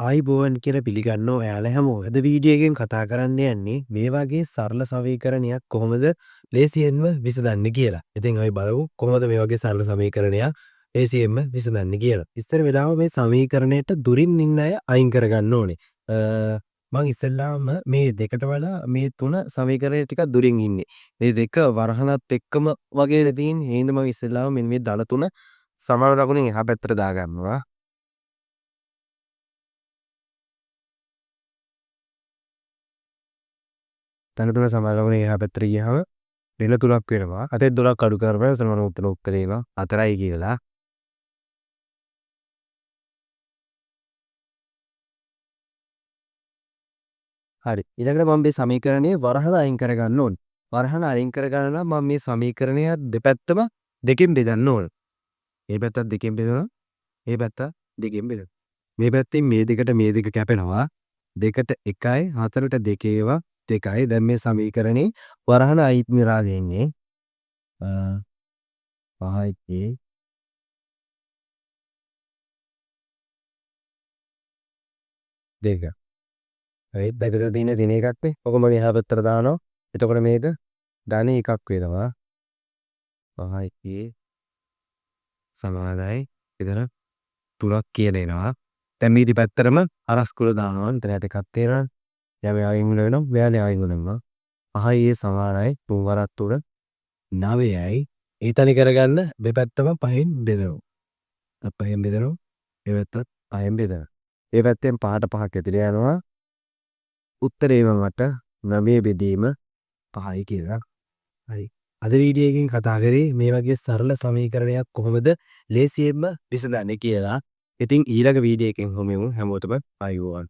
ආයිබෝවන් කියලා පිළිගන්නවා ඔයාලා හැමෝම. අද වීඩියෝ එකෙන් කතා කරන්න යන්නේ මේ වගේ සරල සමීකරණයක් කොහොමද ලේසියෙන්ම විසඳන්නේ කියලා. ඉතින් අපි බලමු කොහොමද මේ වගේ සරල සමීකරණයක් ලේසියෙන්ම විසඳන්නේ කියලා. ඉස්සර වෙලාව මේ සමීකරණයට දුරින් ඉන්න අය අයින් කරගන්න ඕනේ. මම ඉස්සෙල්ලාම මේ දෙකට වඩා මේ තුන සමීකරණය ටිකක් දුරින් ඉන්නේ. මේ දෙක වරහනත් එක්කම වගේ තියෙන්නේ. එහෙනම් මම ඉස්සෙල්ලාම මෙන්න මේ දල තුන සමාන ලකුණෙන් එහා පැත්තට දාගන්නවා. තනතුර සමානලකුණ එහා පැත්තට ගියහම වෙන 3ක් වෙනවා. අතේ 12ක් අඩු කරපුවා සමාන උත්තරේ එනවා 4යි කියලා. හරි. ඊළඟට මම මේ සමීකරණයේ වරහන අයින් කරගන්න ඕනේ. වරහන අයින් කරගන්න නම් මම මේ සමීකරණය දෙපැත්තම දෙකෙන් බෙදන්න ඕනේ. මේ පැත්තත් දෙකෙන් බෙදනවා. මේ පැත්ත දෙකෙන් බෙදනවා. මේ පැත්තෙන් මේ දෙකට මේ දෙක කැපෙනවා. දෙකට 1යි 4ට 2 ඒවා 2යි. දැන් මේ සමීකරණේ වරහන අයින් වෙලා දෙන්නේ 5යි 2. හරි. දෙකට දින එකක් නේ. ඔක මම එහා පැත්තට දානවා. එතකොට මේක ධන එකක් වෙනවා. 5යි සමානයි. එතන 3ක් කියලා එනවා. දැන් මේ දෙපැත්තටම අරස්කුල දානවා. එතන එකක් තියෙනවා. දැන් මේ අයින් වෙනවා. මෙයානේ අයින් වෙනවා. 5යි සමානයි 3 වරක් 3 9යි. ඒ තනි කරගන්න දෙපැත්තම 5න් බෙදනවා. 5න් බෙදනවා. ඒ පැත්තත් 5න් බෙදනවා. ඒ පැත්තෙන් 5ට 5ක් ඇතුලේ යනවා. උත්තරේ මට 9 බෙදීම 5යි කියලා. හරි. අද වීඩියෝ එකෙන් කතා කරේ මේ වගේ සරල සමීකරණයක් කොහොමද ලේසියෙන්ම විසඳන්නේ කියලා. ඉතින් ඊළඟ වීඩියෝ එකෙන් හමුවෙමු. හැමෝටම ආයුබෝවන්.